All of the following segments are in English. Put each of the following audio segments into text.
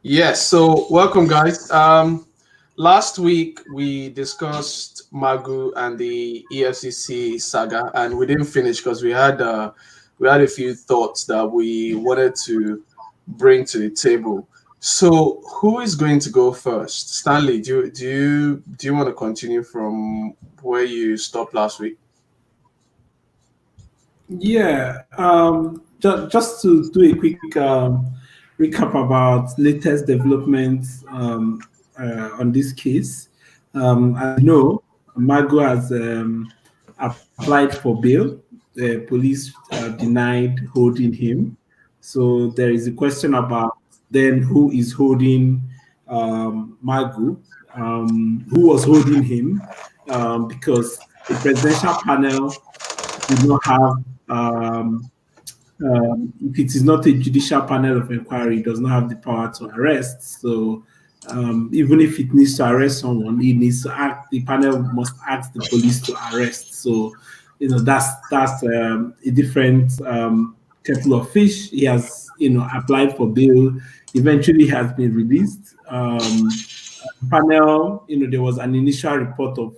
Yes, so welcome, guys. Last week we discussed Magu and the EFCC saga, and we didn't finish because we had a few thoughts that we wanted to bring to the table. So, who is going to go first? Stanley, do you want to continue from where you stopped last week? Yeah, just to do a quick recap about latest developments on this case. As you know, Mago has applied for bail. The police denied holding him. So there is a question about then who is holding Magu, who was holding him, because the presidential panel did not have, um, if it is not a judicial panel of inquiry, it does not have the power to arrest. So even if it needs to arrest someone, it needs to act. The panel must ask the police to arrest. So that's a different kettle of fish. He has applied for bail. Eventually, has been released. Panel, there was an initial report of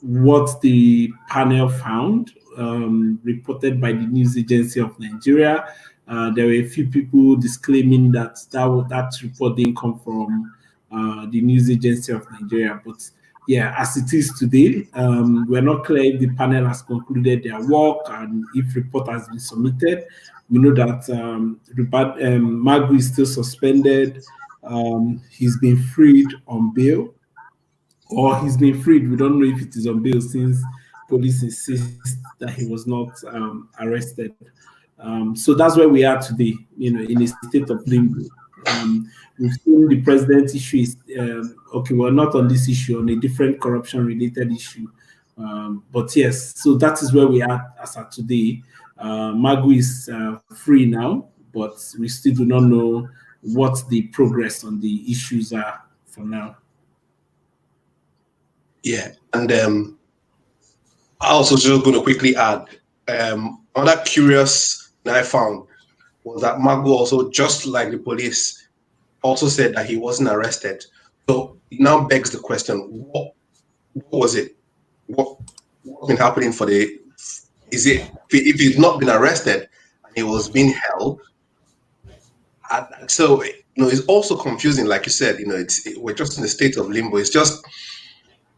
what the panel found, reported by the News Agency of Nigeria. There were a few people disclaiming that report didn't come from the News Agency of Nigeria. But yeah, as it is today, we're not clear if the panel has concluded their work and if report has been submitted. We know that Magu is still suspended. He's been freed on bail, or he's been freed. We don't know if it is on bail since police insist that he was not arrested. So that's where we are today, in a state of limbo. We've seen the president issue is okay. We're not on this issue, on a different corruption-related issue. But yes, so that is where we are as of today. Magu is free now, but we still do not know what the progress on the issues are for now. Yeah, and I also just going to quickly add, another curious that I found was that Magu also, just like the police, also said that he wasn't arrested. So it now begs the question: what was it? What's been happening for the? Is it if he's not been arrested and he was being held? So it's also confusing. Like you said, we're just in a state of limbo. It's just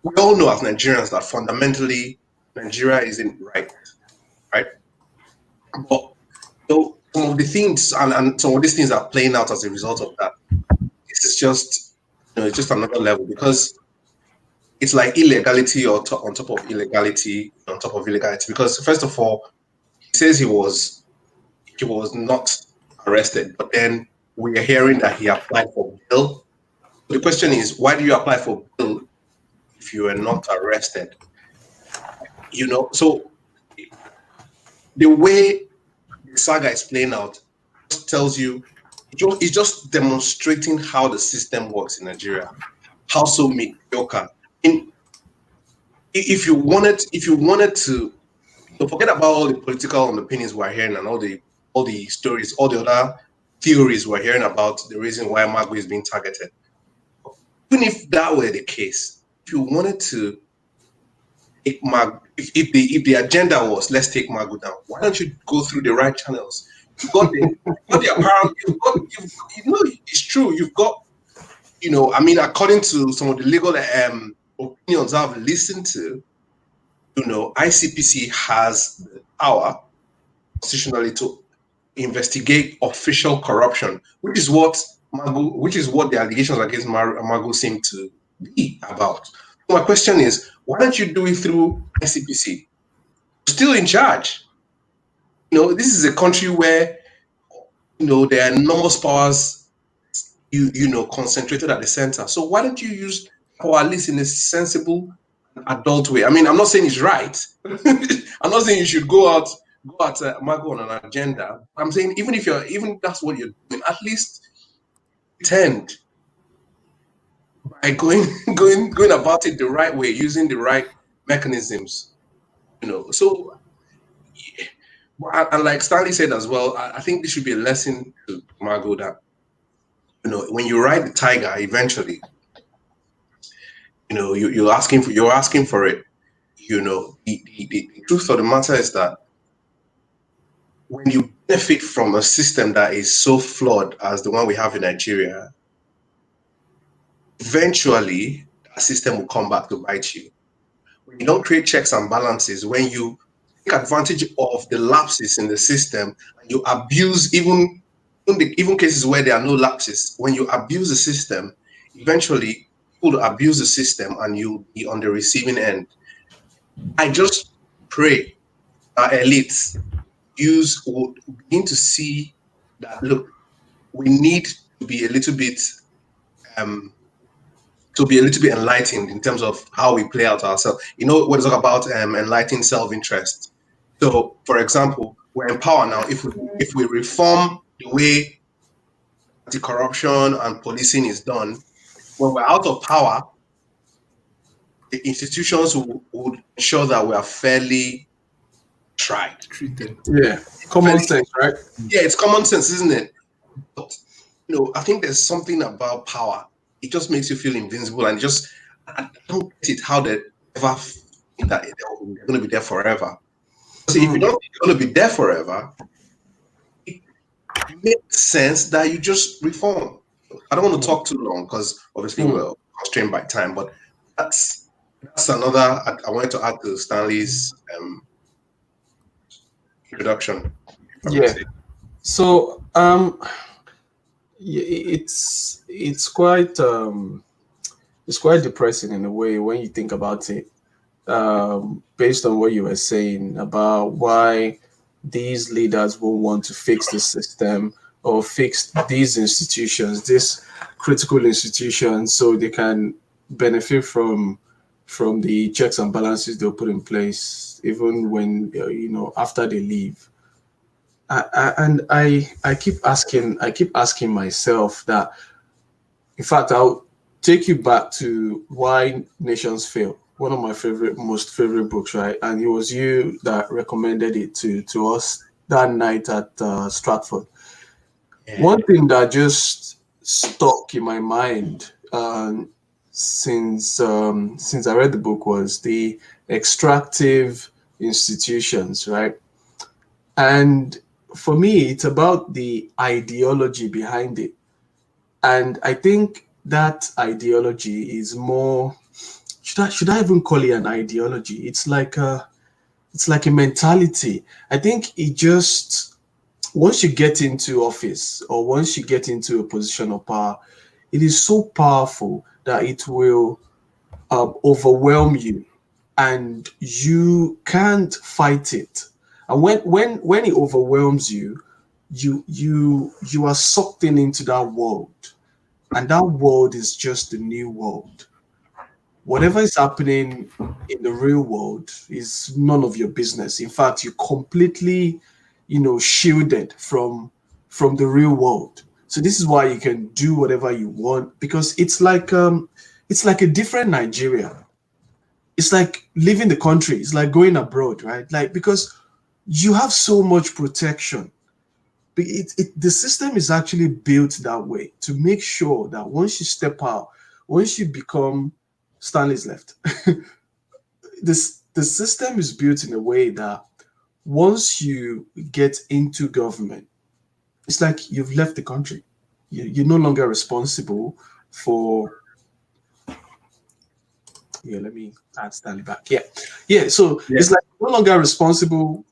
we all know as Nigerians that fundamentally Nigeria isn't right? But so some of the things and some of these things are playing out as a result of that. This is just it's just another level because it's like illegality or on top of illegality on top of illegality. Because first of all, he says he was not arrested, but then we are hearing that he applied for bail. So the question is, why do you apply for bail if you are not arrested? So the way the saga is playing out just tells you it's just demonstrating how the system works in Nigeria, how so mediocre. If you wanted to forget about all the political opinions we're hearing and all the stories, all the other theories we're hearing about the reason why Magu is being targeted. Even if that were the case, if you wanted to take if the agenda was let's take Magu down, why don't you go through the right channels? You've got the apparent, it's true. You've got, according to some of the legal opinions I've listened to, ICPC has the power constitutionally to investigate official corruption, which is what the allegations against Magu seem to be about. My question is, why don't you do it through ICPC? Still in charge. This is a country where there are enormous powers concentrated at the center. So why don't you use power at least in a sensible adult way? I mean, I'm not saying it's right. I'm not saying you should go at Magu on an agenda. I'm saying even that's what you're doing, at least pretend by going about it the right way, using the right mechanisms. So And like Stanley said as well, I think this should be a lesson to Margot that, when you ride the tiger, eventually, you're asking for it. The truth of the matter is that when you benefit from a system that is so flawed as the one we have in Nigeria, eventually that system will come back to bite you. When you don't create checks and balances, when you take advantage of the lapses in the system, and you abuse even cases where there are no lapses, when you abuse the system, eventually people will abuse the system and you'll be on the receiving end. I just pray our elites would begin to see that, look, we need to be a little bit enlightened in terms of how we play out ourselves. When we talk about enlightened self-interest. So, for example, we're in power now. If we reform the way anti-corruption and policing is done, when we're out of power, the institutions would ensure that we are fairly treated. Yeah, common sense, right? Yeah, it's common sense, isn't it? But I think there's something about power. It just makes you feel invincible, and I don't get it how they ever think that they're going to be there forever. So if you don't think you're going to be there forever, it makes sense that you just reform. I don't want to talk too long because obviously we're constrained by time, but that's another. I wanted to add to Stanley's introduction. Yeah. So it's quite depressing in a way when you think about it, based on what you were saying about why these leaders will want to fix the system or fix these institutions, these critical institutions, so they can benefit from the checks and balances they'll put in place, even when after they leave. And I keep asking myself that. In fact, I'll take you back to Why Nations Fail, one of my most favorite books, right? And it was you that recommended it to us that night at Stratford. Yeah. One thing that just stuck in my mind since I read the book was the extractive institutions, right? And for me, it's about the ideology behind it. And I think that ideology is more, should I even call it an ideology? It's like a mentality. I think it just, once you get into office or once you get into a position of power, it is so powerful that it will overwhelm you and you can't fight it. And when it overwhelms you, you are sucked into that world. And that world is just the new world. Whatever is happening in the real world is none of your business. In fact, you're completely, shielded from the real world. So this is why you can do whatever you want, because it's like a different Nigeria. It's like leaving the country. It's like going abroad, right? Like, because you have so much protection. The system is actually built that way to make sure that once you step out, once you become Stanley's left, the system is built in a way that once you get into government, it's like you've left the country. You're no longer responsible for. Yeah, let me add Stanley back. Yeah. So it's like you're no longer responsible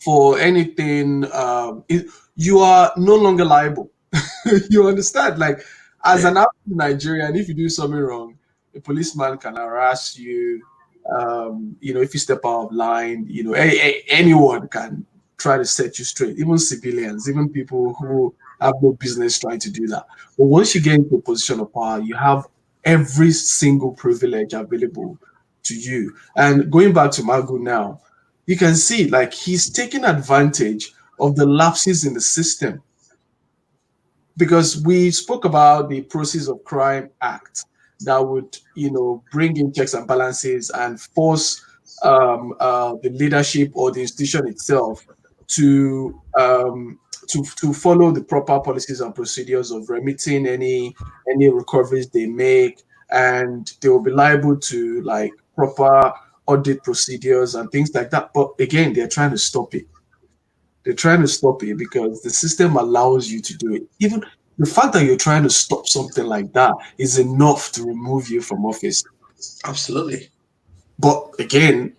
for anything. You are no longer liable. You understand? Like, as an African Nigerian, if you do something wrong, a policeman can harass you. If you step out of line, anyone can try to set you straight. Even civilians, even people who have no business trying to do that. But once you get into a position of power, you have every single privilege available to you. And going back to Magu now, you can see like he's taking advantage of the lapses in the system, because we spoke about the Proceeds of Crime Act that would, bring in checks and balances and force the leadership or the institution itself to to follow the proper policies and procedures of remitting any recoveries they make, and they will be liable to like proper audit procedures and things like that. But again, they're trying to stop it. They're trying to stop it because the system allows you to do it. Even the fact that you're trying to stop something like that is enough to remove you from office. Absolutely. But again,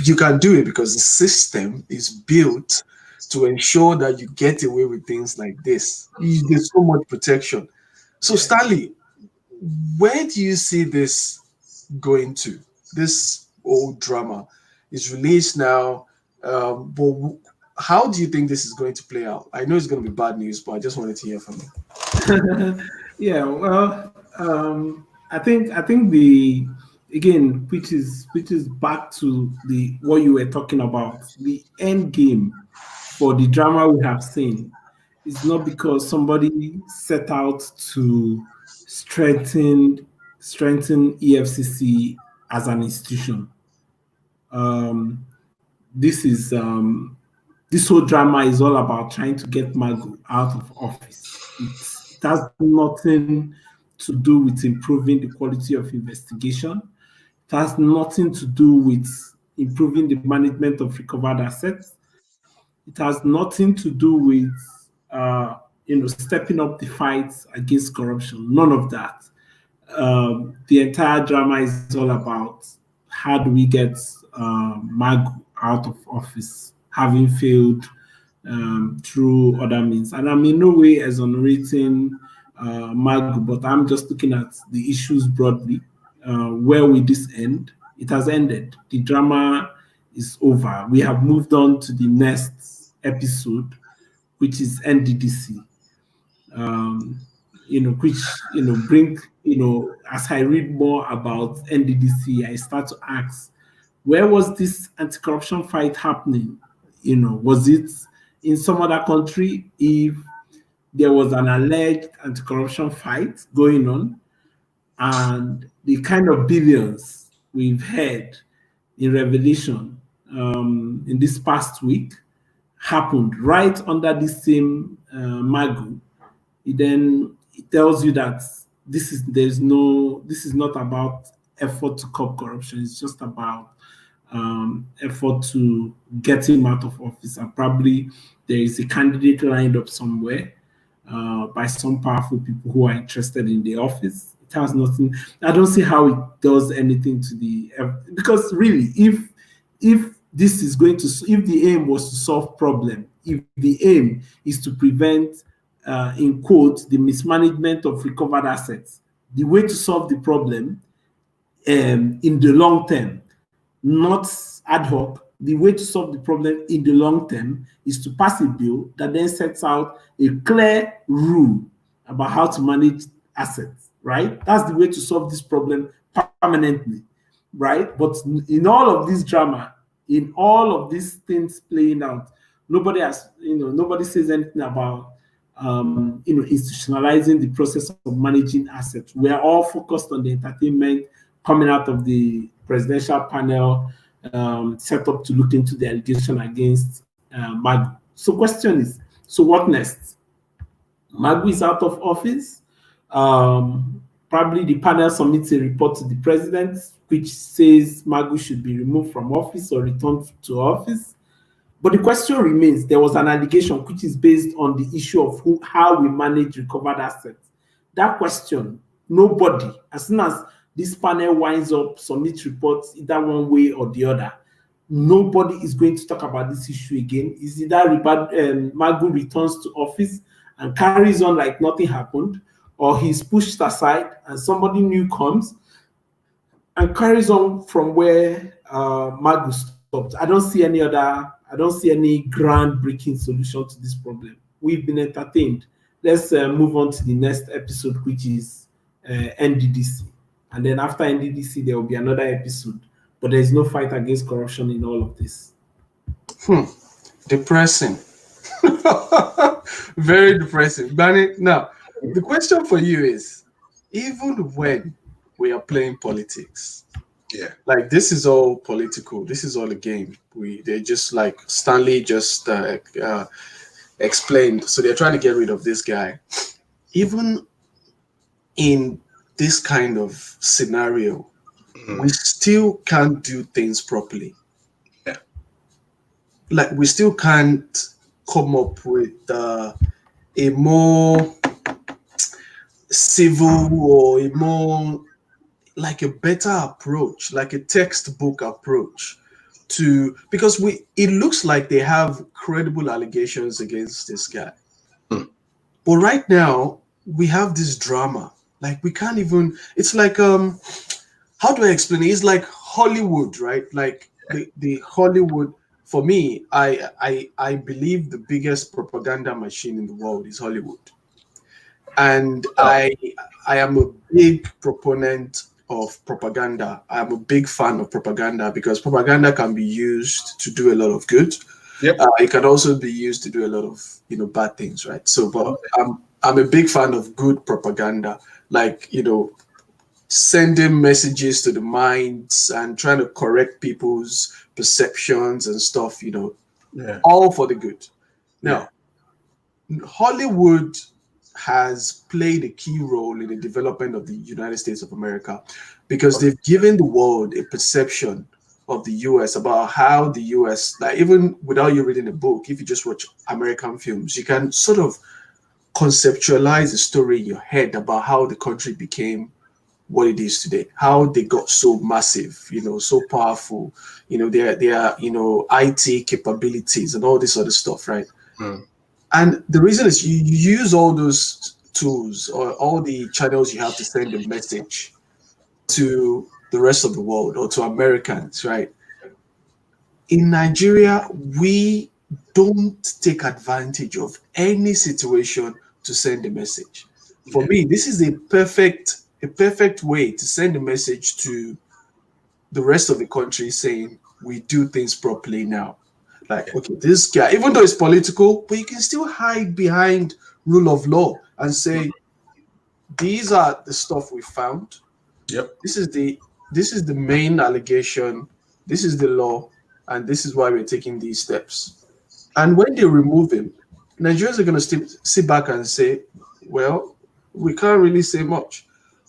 you can do it because the system is built to ensure that you get away with things like this. There's so much protection. So, Stanley, where do you see this going to? This old drama is released now, but how do you think this is going to play out? I know it's going to be bad news, but I just wanted to hear from you. Yeah, well, I think the again, which is back to the what you were talking about, the end game for the drama we have seen is not because somebody set out to strengthen EFCC as an institution. Um, this is this whole drama is all about trying to get Magu out of office. It has nothing to do with improving the quality of investigation. It has nothing to do with improving the management of recovered assets. It has nothing to do with stepping up the fight against corruption. None of that. The entire drama is all about how do we get Magu out of office, having failed through other means. And I'm in no way exonerating Magu, but I'm just looking at the issues broadly. Where will this end? It has ended. The drama is over. We have moved on to the next episode, which is NDDC. Which bring as I read more about NDDC, I start to ask, where was this anti-corruption fight happening? Was it in some other country? If there was an alleged anti-corruption fight going on, and the kind of billions we've had in Revelation in this past week happened right under the same Magu, it tells you that this is not about effort to curb corruption. It's just about effort to get him out of office, and probably there is a candidate lined up somewhere by some powerful people who are interested in the office. It has nothing. I don't see how it does anything to because really, if this is going to, if the aim was to solve problem, if the aim is to prevent, in quotes, the mismanagement of recovered assets, the way to solve the problem in the long term, not ad hoc, the way to solve the problem in the long term is to pass a bill that then sets out a clear rule about how to manage assets, right? That's the way to solve this problem permanently, right? But in all of this drama, in all of these things playing out, nobody says anything about institutionalizing the process of managing assets. We are all focused on the entertainment coming out of the presidential panel set up to look into the allegation against Magu. So question is, so what next? Magu is out of office. Probably the panel submits a report to the president, which says Magu should be removed from office or returned to office. But the question remains, there was an allegation which is based on the issue of how we manage recovered assets. That question, nobody, as soon as this panel winds up, submits reports either one way or the other, nobody is going to talk about this issue again. Is either Magu returns to office and carries on like nothing happened, or he's pushed aside and somebody new comes and carries on from where Magu stopped. I don't see any groundbreaking solution to this problem. We've been entertained. Let's move on to the next episode, which is NDDC. And then after NDDC, there will be another episode. But there is no fight against corruption in all of this. Depressing. Very depressing. Danny, now, the question for you is, even when we are playing politics, Yeah. Like, this is all political. This is all a game. They just, like Stanley just explained. So they're trying to get rid of this guy. Even in this kind of scenario, we still can't do things properly. Yeah. Like, we still can't come up with a more civil or a more, like, a better approach, like a textbook approach to, because it looks like they have credible allegations against this guy. But right now we have this drama. Like, we can't even, it's like, how do I explain it? It's like Hollywood, right? Like the Hollywood, for me, I believe the biggest propaganda machine in the world is Hollywood. And I am a big proponent of propaganda. I'm a big fan of propaganda because propaganda can be used to do a lot of good. Yep. It can also be used to do a lot of bad things, right? So, but I'm a big fan of good propaganda, like sending messages to the minds and trying to correct people's perceptions and stuff. All for the good. Now, Hollywood has played a key role in the development of the United States of America because they've given the world a perception of the US about how the US, like, even without you reading a book, if you just watch American films, you can sort of conceptualize the story in your head about how the country became what it is today, how they got so massive, so powerful, their IT capabilities and all this other stuff, right? And the reason is you use all those tools or all the channels you have to send a message to the rest of the world or to Americans, right? In Nigeria, we don't take advantage of any situation to send a message. For me, this is a perfect way to send a message to the rest of the country saying we do things properly now. Like, okay, this guy, even though it's political, but you can still hide behind rule of law and say, these are the stuff we found. Yep. This is the main allegation. This is the law, and this is why we're taking these steps. And when they remove him, Nigerians are going to sit back and say, well, we can't really say much.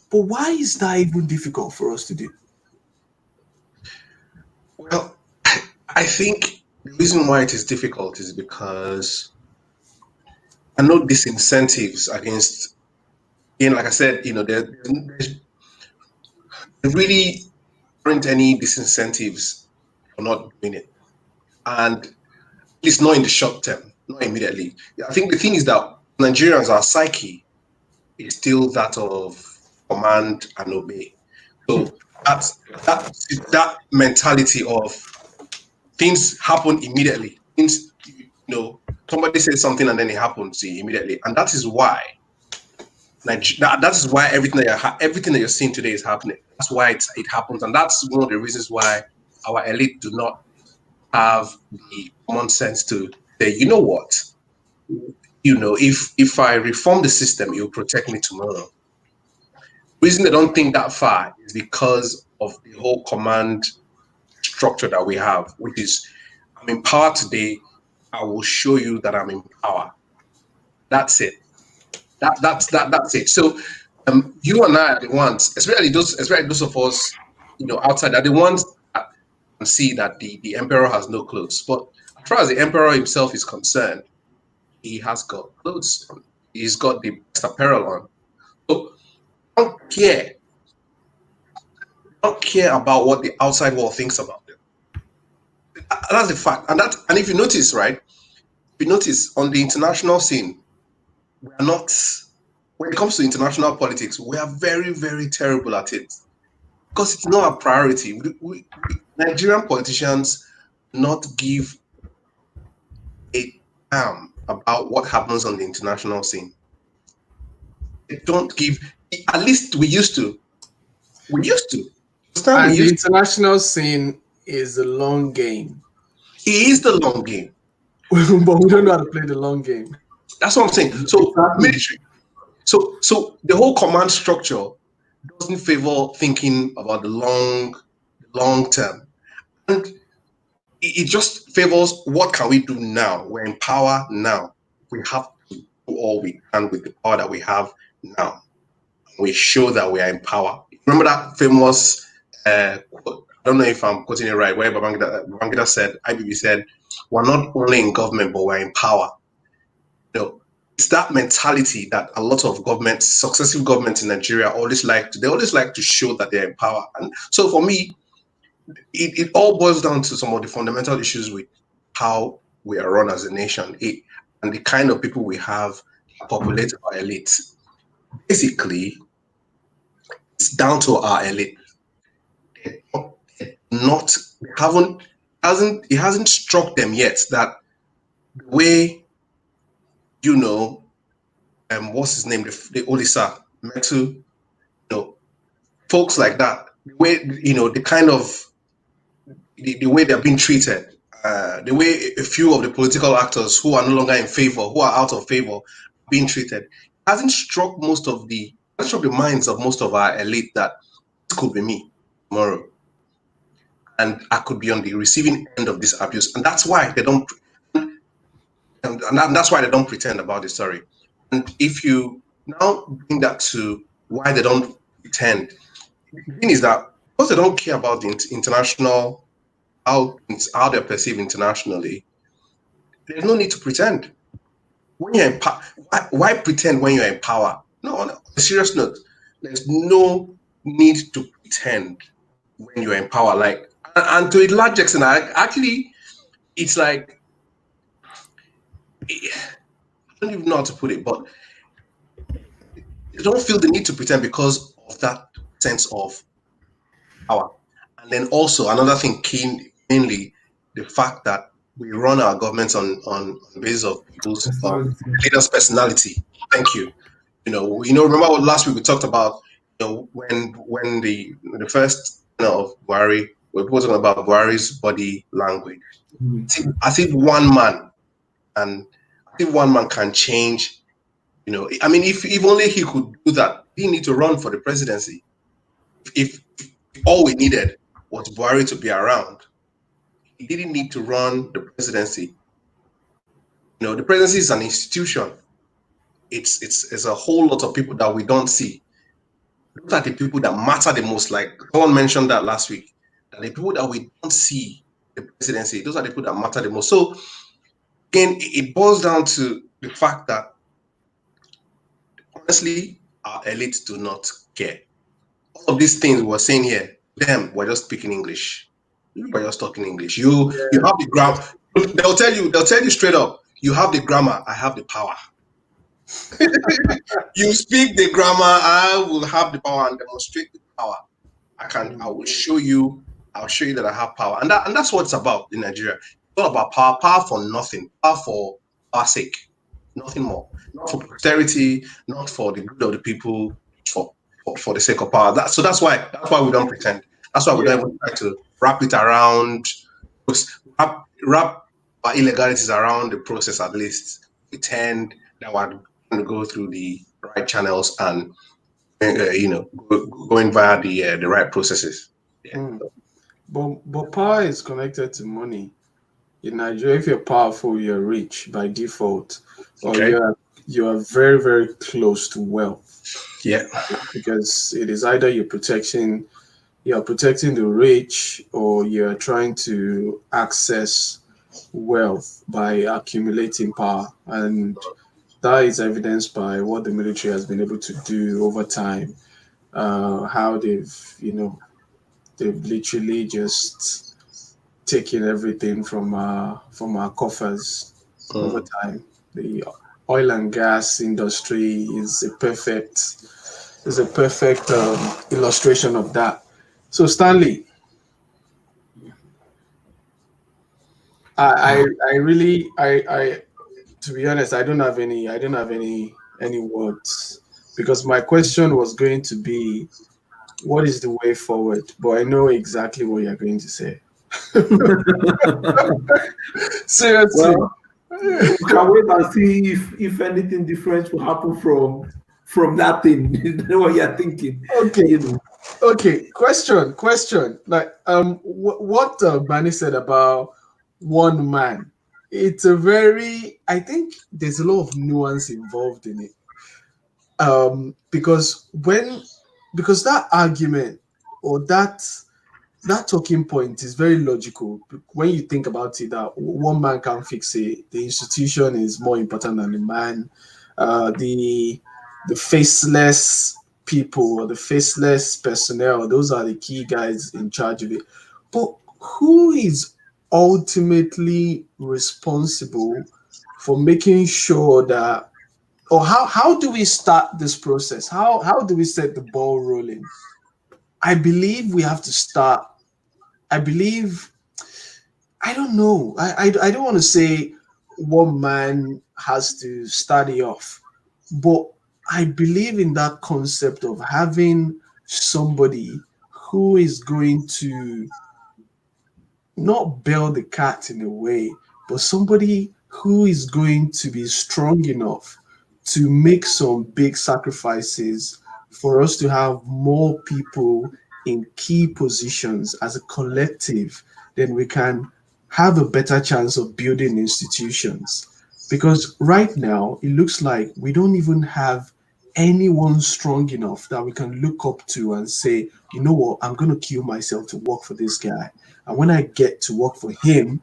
But why is that even difficult for us to do? Well, I think the reason why it is difficult is because I know disincentives against, like I said, there really aren't any disincentives for not doing it. And at least not in the short term, not immediately. I think the thing is that Nigerians, our psyche is still that of command and obey. So that mentality of things happen immediately. Things, somebody says something and then it happens immediately, and that is why. That is why everything that you're seeing today is happening. That's why it happens, and that's one of the reasons why our elite do not have the common sense to say, you know what, if I reform the system, it will protect me tomorrow. The reason they don't think that far is because of the whole command structure that we have, which is, I'm in power today, I will show you that I'm in power. That's it. That's it. So you and I are the ones, especially those of us, outside, are the ones that can see that the emperor has no clothes. But as far as the emperor himself is concerned, he has got clothes on. He's got the best apparel on. So don't care about what the outside world thinks about them. That's the fact. And if you notice, right? On the international scene, we are not, when it comes to international politics, we are very, very terrible at it. Because it's not a priority. Nigerian politicians not give a damn about what happens on the international scene. They don't give, at least we used to. And the international scene is a long game. It is the long game. But we don't know how to play the long game. That's what I'm saying. So military. So the whole command structure doesn't favor thinking about the long long term. And it just favors what can we do now? We're in power now. We have to do all we can with the power that we have now. We show that we are in power. Remember that famous quote? I don't know if I'm quoting it right, where Babangida said, IBB said, we're not only in government, but we're in power. It's that mentality that a lot of governments, successive governments in Nigeria, always like to show that they're in power. And so for me, it all boils down to some of the fundamental issues with how we are run as a nation and the kind of people we have populate our elite. Basically, it's down to our elite. It hasn't struck them yet that the way, what's his name, the Olisa, Metu, folks like that, the way, the kind of, the way they're being treated, the way a few of the political actors who are no longer in favor, who are out of favor, being treated, hasn't struck the minds of most of our elite that this could be me tomorrow. And I could be on the receiving end of this abuse. And that's why they don't, and that's why they don't pretend about the story. And if you now bring that to why they don't pretend, the thing is that because they don't care about the international, how they're perceived internationally, there's no need to pretend. When you're in power, why pretend when you're in power? No, on a serious note, there's no need to pretend when you're in power. Like, and to a large extent, actually, it's like, I don't even know how to put it, but you don't feel the need to pretend because of that sense of power. And then also another thing, mainly the fact that we run our governments on the basis of people's leaders' personality. Thank you. Remember what last week we talked about, when the first of Buhari, we were talking about Buhari's body language. I think one man can change. If only he could do that, he need to run for the presidency. If all we needed was Buhari to be around, he didn't need to run the presidency. The presidency is an institution. It's a whole lot of people that we don't see. Those are the people that matter the most. Like someone mentioned that last week. That the people that we don't see the presidency, those are the people that matter the most. So again, it boils down to the fact that honestly, our elites do not care. All of these things we're saying here, we're just speaking English. We're just talking English. You have the grammar. They'll tell you straight up, you have the grammar, I have the power. You speak the grammar, I will have the power and demonstrate the power. I will show you, I'll show you that I have power. And that's what it's about in Nigeria. It's all about power. Power for nothing. Power for our sake. Nothing more. Not for posterity, not for the good of the people, for the sake of power. That's why we don't pretend. That's why we don't even try to wrap it around, wrap our illegalities around the process, at least. Pretend that we're going to go through the right channels and going via the right processes. But power is connected to money. In Nigeria, if you're powerful, you're rich by default, or you are very, very close to wealth. Yeah, because it is either you're protecting the rich, or you're trying to access wealth by accumulating power, and that is evidenced by what the military has been able to do over time. How they've literally just taken everything from our coffers over time. The oil and gas industry is a perfect illustration of that. So Stanley, I really to be honest, I don't have any words, because my question was going to be, what is the way forward? But I know exactly what you're going to say. Seriously. Well, we can wait and see if anything different will happen from that thing. You know what you're thinking. Okay. You know. Okay. Question. Like, what Bani said about one man. It's a very. I think there's a lot of nuance involved in it. Because that argument or that talking point is very logical when you think about it, that one man can fix it, the institution is more important than the man. The faceless people or the faceless personnel, those are the key guys in charge of it. But who is ultimately responsible for making sure that, or how do we start this process? How do we set the ball rolling? I believe we have to start. I believe, I don't know. I don't want to say one man has to start it off, but I believe in that concept of having somebody who is going to not bail the cat in a way, but somebody who is going to be strong enough to make some big sacrifices for us to have more people in key positions as a collective, then we can have a better chance of building institutions. Because right now, it looks like we don't even have anyone strong enough that we can look up to and say, you know what, I'm going to kill myself to work for this guy. And when I get to work for him,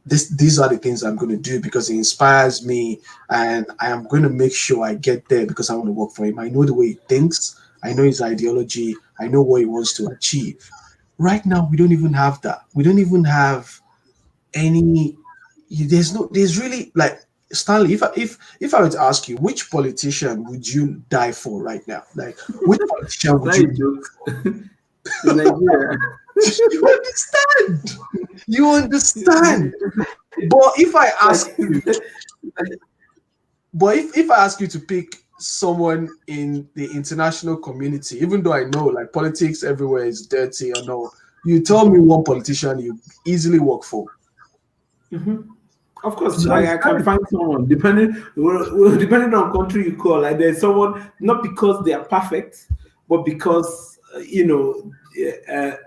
these are the things I'm going to do because he inspires me, and I am going to make sure I get there because I want to work for him. I know the way he thinks, I know his ideology, I know what he wants to achieve. Right now, we don't even have that. We don't even have any. There's really, like, Stanley. If I were to ask you, which politician would you die for right now? Like, which politician would you? In Nigeria. You understand. But if I ask you, if I ask you to pick someone in the international community, even though I know like politics everywhere is dirty and all, you tell me one politician you easily work for. Mm-hmm. Of course, I can find someone depending on country you call. Like there's someone, not because they are perfect, but because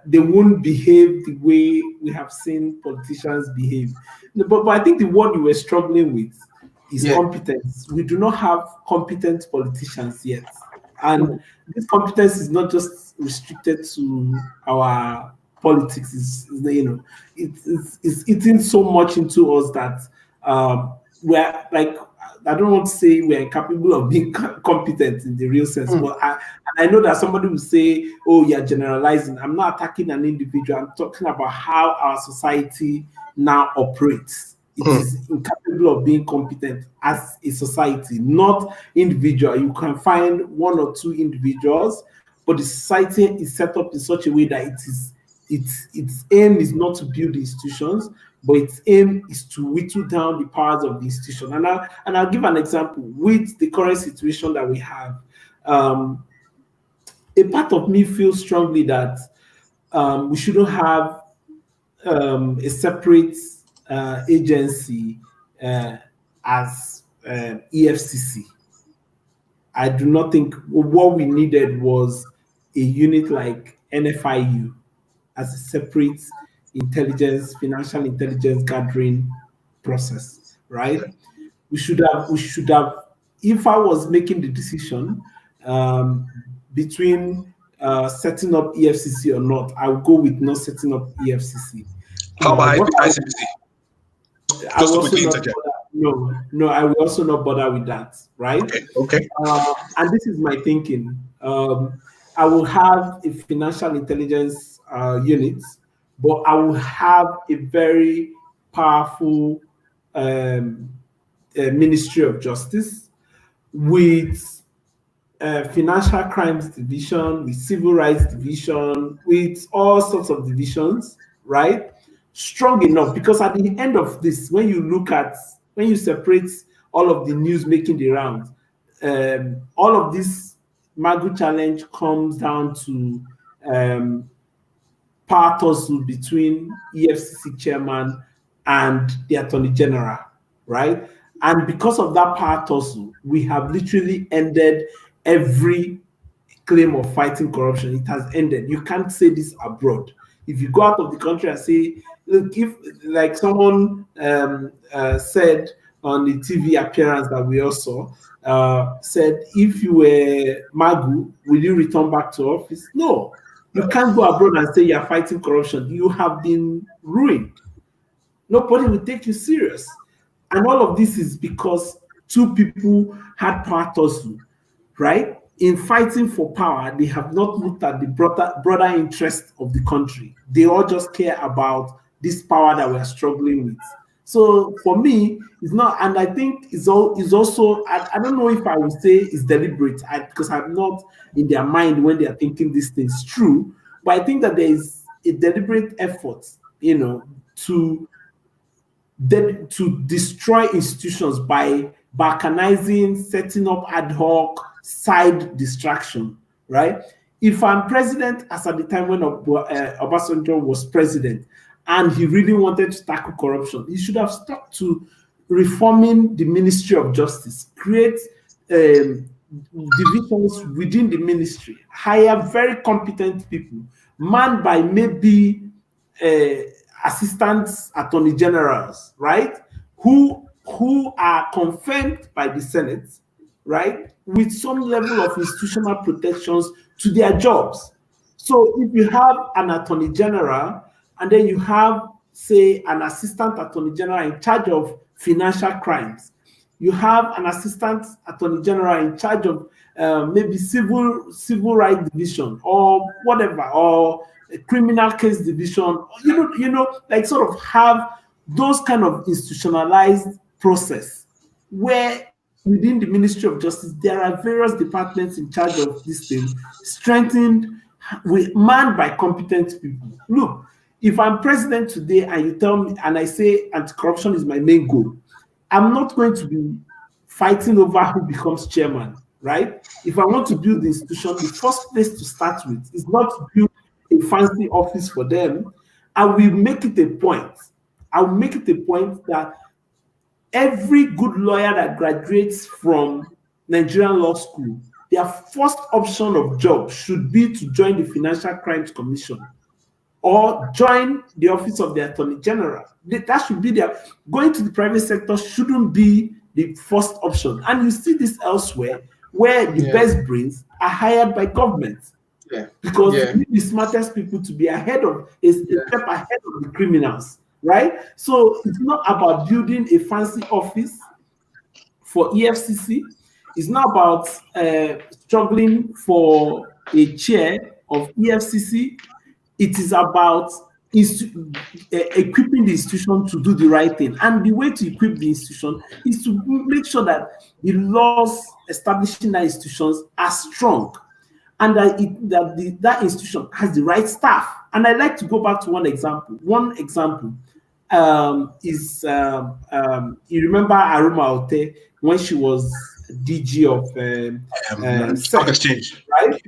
they won't behave the way we have seen politicians behave. But I think the word you were struggling with is competence. We do not have competent politicians yet, and this competence is not just restricted to our politics. It's eating so much into us that we're like, I don't want to say we're incapable of being competent in the real sense, but I know that somebody will say, "Oh, you're generalizing." I'm not attacking an individual. I'm talking about how our society now operates. It is incapable of being competent as a society, not individual. You can find one or two individuals, but the society is set up in such a way that its aim is not to build institutions, but its aim is to whittle down the powers of the institution. And I'll give an example with the current situation that we have. A part of me feels strongly that we shouldn't have a separate agency as EFCC. I do not think what we needed was a unit like NFIU as a separate financial intelligence gathering process, right? We should have, if I was making the decision between setting up EFCC or not, I would go with not setting up EFCC. How about ICBC? I will also not bother, I will also not bother with that, right? Okay. And this is my thinking. I will have a financial intelligence unit, but I will have a very powerful Ministry of Justice with financial crimes division, with civil rights division, with all sorts of divisions, right? Strong enough, because at the end of this, when you separate all of the news making the rounds, all of this Magu challenge comes down to power tussle between EFCC chairman and the Attorney General, right? And because of that power tussle, we have literally ended every claim of fighting corruption. It has ended. You can't say this abroad. If you go out of the country and say, look, if like someone said on the TV appearance that we all saw, said, if you were Magu, will you return back to office? No, you can't go abroad and say you're fighting corruption. You have been ruined. Nobody will take you serious. And all of this is because two people had power tussle, right? In fighting for power, they have not looked at the broader interest of the country. They all just care about this power that we're struggling with. So for me, it's not, and I think it's also, I don't know if I would say it's deliberate, because I'm not in their mind when they are thinking these things true, but I think that there is a deliberate effort, to destroy institutions by balkanizing, setting up ad hoc side distraction, right? If I'm president, as at the time when Obasanjo was president, and he really wanted to tackle corruption, he should have stuck to reforming the Ministry of Justice, create divisions within the ministry, hire very competent people, manned by maybe assistant attorney generals, right? Who are confirmed by the Senate, right? With some level of institutional protections to their jobs. So if you have an attorney general and then you have, say, an assistant attorney general in charge of financial crimes, you have an assistant attorney general in charge of maybe civil rights division or whatever, or a criminal case division, like sort of have those kind of institutionalized process where within the Ministry of Justice there are various departments in charge of this thing, strengthened, manned by competent people. Look, if I'm president today and you tell me and I say anti-corruption is my main goal, I'm not going to be fighting over who becomes chairman, right? If I want to build the institution, the first place to start with is not to build a fancy office for them. I will make it a point. I will make it a point that every good lawyer that graduates from Nigerian law school, their first option of job should be to join the Financial Crimes Commission or join the office of the Attorney General. That should be their, going to the private sector shouldn't be the first option. And you see this elsewhere where the best brains are hired by government. Because you need the smartest people to be ahead of, a step ahead of the criminals, right? So it's not about building a fancy office for EFCC. It's not about struggling for a chair of EFCC. It is about equipping the institution to do the right thing. And the way to equip the institution is to make sure that the laws establishing that institutions are strong, and that institution has the right staff. And I like to go back to one example. One example is, you remember Aruma Ote when she was DG of Stock Exchange, right?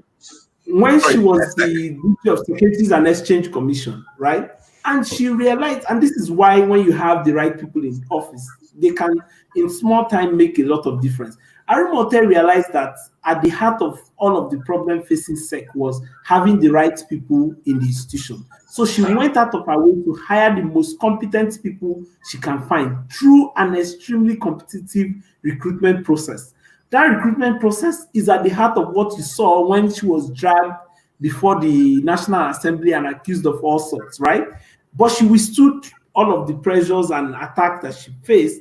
When she was the DG of Securities and Exchange Commission, right? And she realized, and this is why when you have the right people in office, they can, in small time, make a lot of difference. Aruma realized that at the heart of all of the problem facing SEC was having the right people in the institution. So she went out of her way to hire the most competent people she can find through an extremely competitive recruitment process. That recruitment process is at the heart of what you saw when she was dragged before the National Assembly and accused of all sorts, right? But she withstood all of the pressures and attacks that she faced.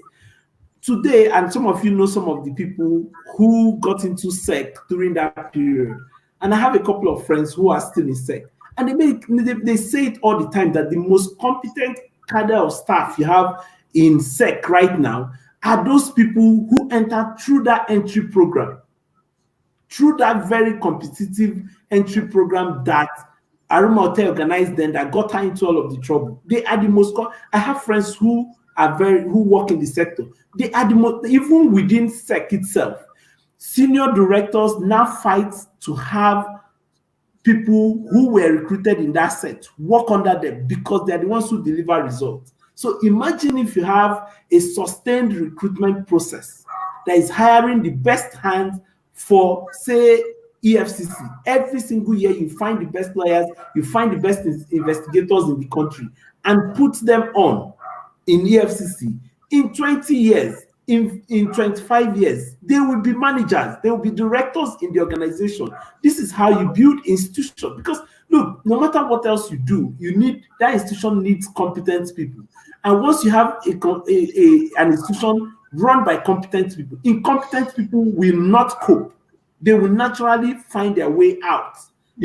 Today, and some of you know some of the people who got into SEC during that period, and I have a couple of friends who are still in SEC, and they say it all the time that the most competent cadre of staff you have in SEC right now are those people who enter through that entry program, through that very competitive entry program that Aruma organized then that got her into all of the trouble. They are the most. I have friends who work in the sector. They are the most, even within SEC itself. Senior directors now fight to have people who were recruited in that set work under them because they're the ones who deliver results. So imagine if you have a sustained recruitment process that is hiring the best hands for, say, EFCC. Every single year, you find the best lawyers, you find the best investigators in the country, and put them on in EFCC. In 20 years, in 25 years, they will be managers, they will be directors in the organization. This is how you build institutions. Because look, no matter what else you do, that institution needs competent people. And once you have an institution run by competent people, incompetent people will not cope. They will naturally find their way out,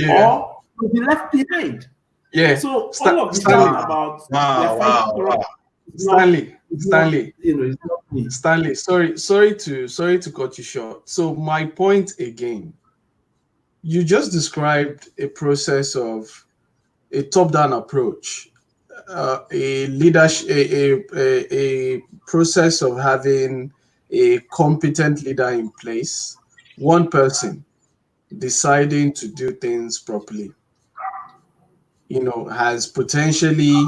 or will be left behind. Yeah. So all of this about Stanley. It's Stanley, sorry to cut you short. So my point again, you just described a process of a top-down approach, a leadership, a process of having a competent leader in place, one person deciding to do things properly, has potentially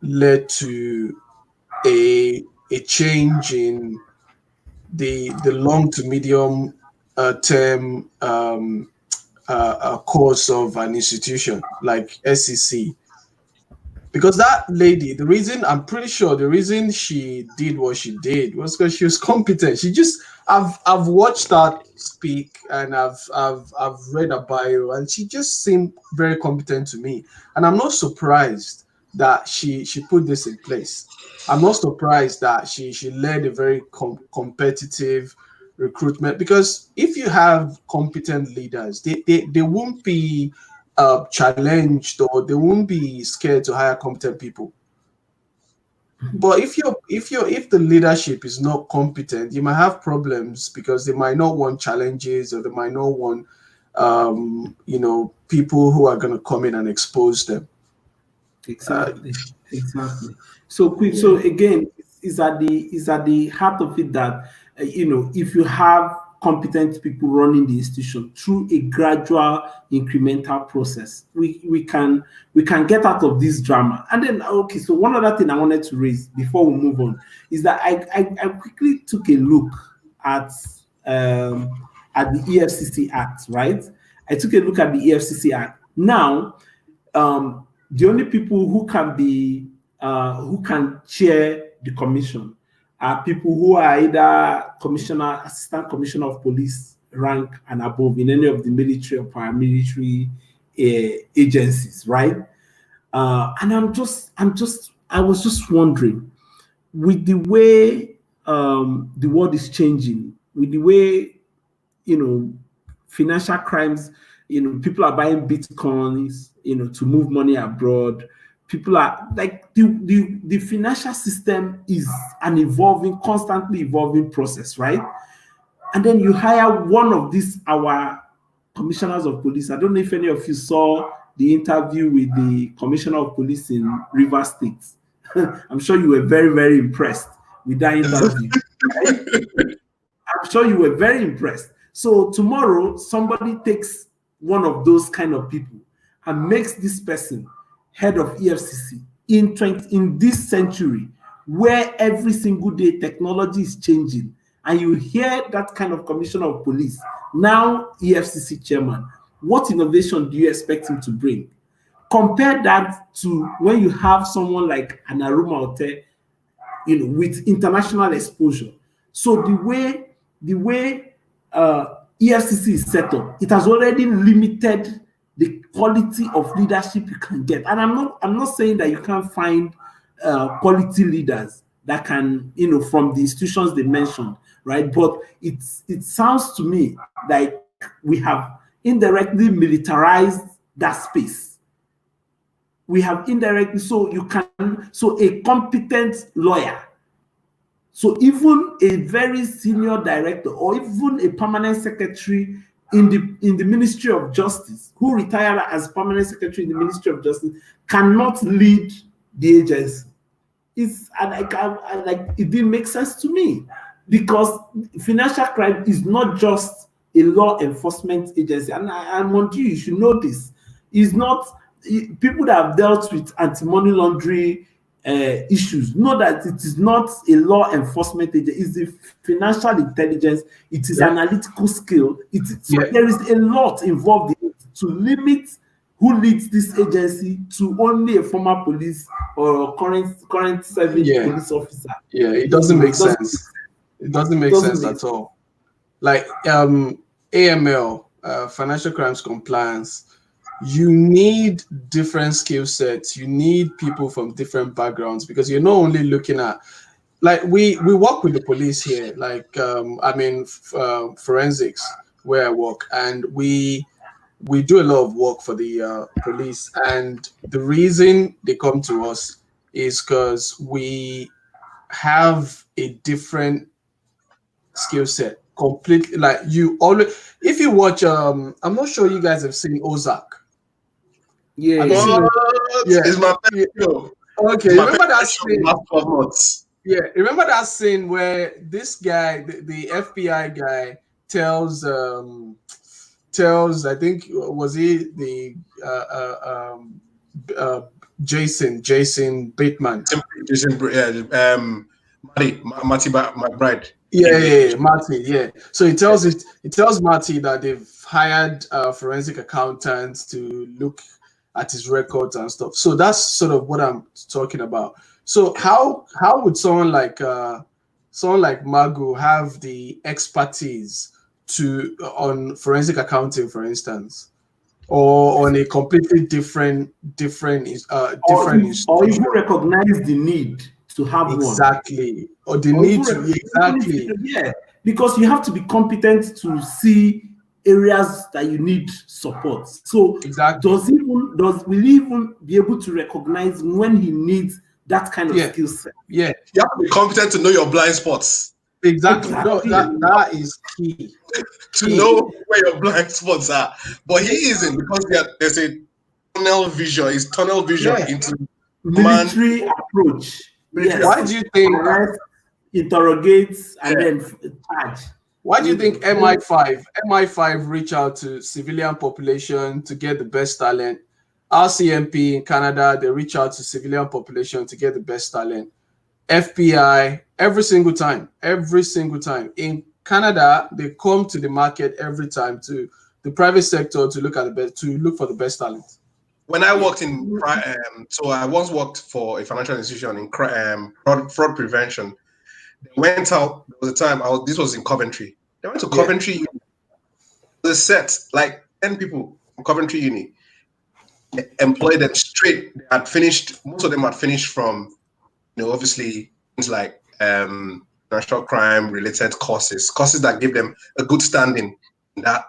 led to a change in the long to medium term course of an institution like SEC. Because that lady, I'm pretty sure the reason she did what she did was because she was competent. I've watched her speak, and I've read her bio, and she just seemed very competent to me. And I'm not surprised that she put this in place. I'm not surprised that she led a very competitive recruitment, because if you have competent leaders, they won't be challenged, or they won't be scared to hire competent people. But if the leadership is not competent, you might have problems, because they might not want challenges, or they might not want people who are going to come in and expose them. Exactly. So again, is at the heart of it that if you have competent people running the institution through a gradual incremental process, we can get out of this drama. And then so one other thing I wanted to raise before we move on is that I quickly took a look at the EFCC Act, right? I took a look at the EFCC Act. Now, the only people who can chair the commission are people who are either commissioner, assistant commissioner of police rank and above in any of the military or paramilitary agencies, right? And I was just wondering, with the way the world is changing, with the way financial crimes, people are buying bitcoins, to move money abroad. People are like the financial system is an constantly evolving process, right? And then you hire one of our commissioners of police. I don't know if any of you saw the interview with the commissioner of police in Rivers State. I'm sure you were very, very impressed with that interview. Right? I'm sure you were very impressed. So tomorrow, somebody takes one of those kind of people and makes this person head of EFCC in this century, where every single day technology is changing, and you hear that kind of commissioner of police, now EFCC chairman. What innovation do you expect him to bring? Compare that to when you have someone like an Aruma Ote, with international exposure. So the way EFCC is set up, it has already limited the quality of leadership you can get. And I'm not saying that you can't find quality leaders that can, from the institutions they mentioned, right? But it sounds to me like we have indirectly militarized that space. We have indirectly, so a competent lawyer, so even a very senior director or even a permanent secretary in the Ministry of Justice, who retired as permanent secretary in the Ministry of Justice, cannot lead the agency. It didn't make sense to me, because financial crime is not just a law enforcement agency, and Monty, you should know this. It's not people that have dealt with anti-money laundering issues. Know that it is not a law enforcement agency, it's the financial intelligence, it is analytical skill. There is a lot involved in it to limit who leads this agency to only a former police or current serving police officer. Yeah, it doesn't make sense. It doesn't make sense at all. Like AML, financial crimes compliance, you need different skill sets. You need people from different backgrounds, because you're not only looking at, like, we work with the police here, like forensics where I work, and we do a lot of work for the police, and the reason they come to us is because we have a different skill set completely. Like, you always, if you watch I'm not sure you guys have seen Ozark. It's my show. Okay, remember that scene? Yeah, remember that scene where this guy, the FBI guy, tells I think, was he the Jason Bateman? Marty McBride. Marty. Yeah. So he tells Marty that they've hired forensic accountants to look at his records and stuff. So that's sort of what I'm talking about. So how would someone like Magu have the expertise on forensic accounting, for instance, or on a completely different or even recognize the need to have exactly one. Or the need to exactly. Yeah, because you have to be competent to see areas that you need support. So exactly. will he even be able to recognize when he needs that kind of skill set? Yeah, you have to be competent to know your blind spots. Exactly. No, that is key. To know where your blind spots are. But he isn't, because there's a tunnel vision. It's tunnel vision into military approach. Yes. Why do you think interrogates and then charge? Why do you think MI5 reach out to civilian population to get the best talent? RCMP in Canada, they reach out to civilian population to get the best talent. FBI, every single time. In Canada, they come to the market every time, to the private sector, to look for the best talent. When I worked in, so I once worked for a financial institution in fraud prevention. They went out. There was a time this was in Coventry. They went to Coventry Uni. They set like 10 people from Coventry Uni. They employed them straight. They had finished. Most of them had finished from, obviously things like financial crime related courses that give them a good standing in that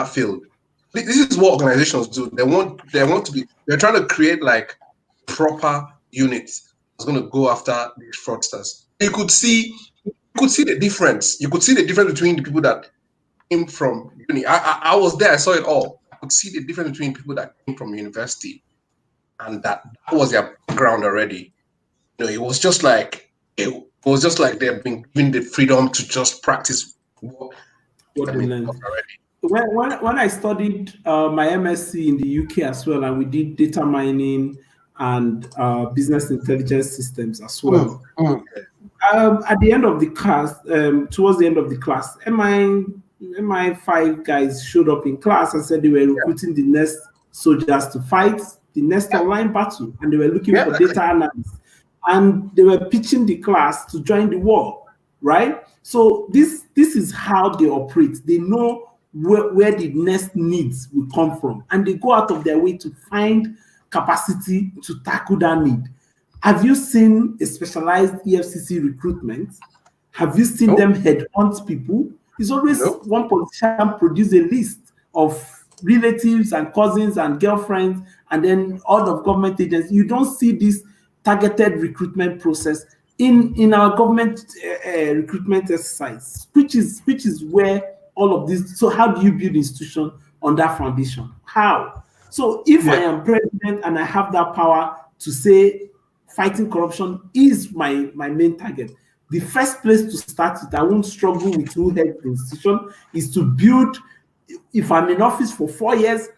field. This is what organizations do. They're trying to create like proper units that's going to go after these fraudsters. You could see the difference. You could see the difference between the people that came from uni. I was there. I saw it all. I could see the difference between people that came from university and that was their background already. It was just like they've been given the freedom to just practice what they've been taught already. When I studied my MSc in the UK as well, and we did data mining and business intelligence systems as well. At the end of the class, towards the end of the class, MI5 guys showed up in class and said they were recruiting the next soldiers to fight the next online battle, and they were looking for data analysts, and they were pitching the class to join the war, right? So this is how they operate. They know where the next needs will come from, and they go out of their way to find capacity to tackle that need. Have you seen a specialized EFCC recruitment? Have you seen them headhunt people? It's always one politician produce a list of relatives and cousins and girlfriends, and then all of government agencies. You don't see this targeted recruitment process in our government recruitment exercise, which is where all of this. So how do you build institution on that foundation? How? So if I am president and I have that power to say fighting corruption is my main target, the first place to start it, I won't struggle with who heads the institution, is to build, if I'm in office for 4 years,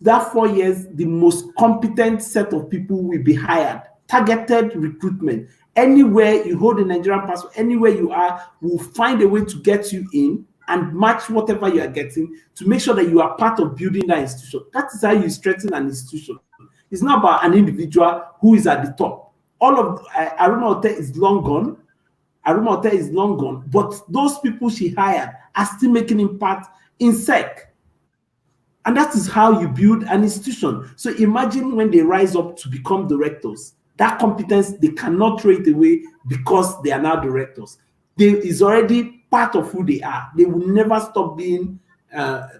that 4 years, the most competent set of people will be hired targeted recruitment. Anywhere you hold a Nigerian passport, anywhere you are, we'll find a way to get you in and match whatever you are getting to make sure that you are part of building that institution. That is how you strengthen an institution. It's not about an individual who is at the top. All of Aruna Ote is long gone. Aruna Ote is long gone, but those people she hired are still making impact in SEC. And that is how you build an institution. So imagine when they rise up to become directors, that competence, they cannot throw it away because they are now directors. Is already part of who they are. They will never stop being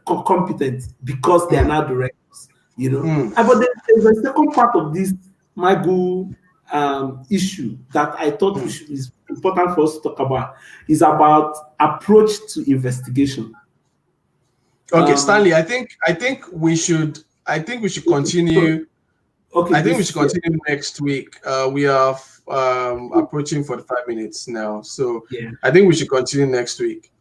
competent because they are now directors. But there's a second part of this Magu issue that I thought is important for us to talk about. Is about approach to investigation. Okay, Stanley, I think we should continue. Okay, I think we should continue next week. We are approaching 45 minutes now, so I think we should continue next week.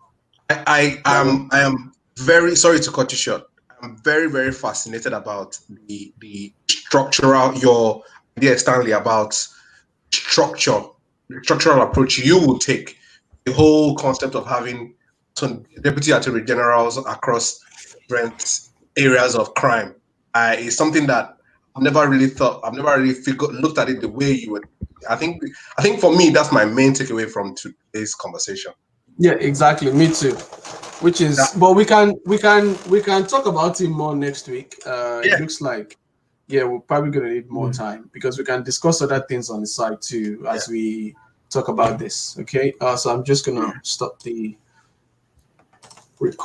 I am very sorry to cut you short. I'm very, very fascinated about the structural, your idea, Stanley, about the structural approach you will take. The whole concept of having some deputy attorney generals across different areas of crime is something that I've never really looked at it the way you would. I think for me, that's my main takeaway from today's conversation. Yeah, exactly. Me too. Which is, but we can talk about it more next week. It looks like, we're probably gonna need more time because we can discuss other things on the side too as we talk about this. Okay. So I'm just gonna stop the record.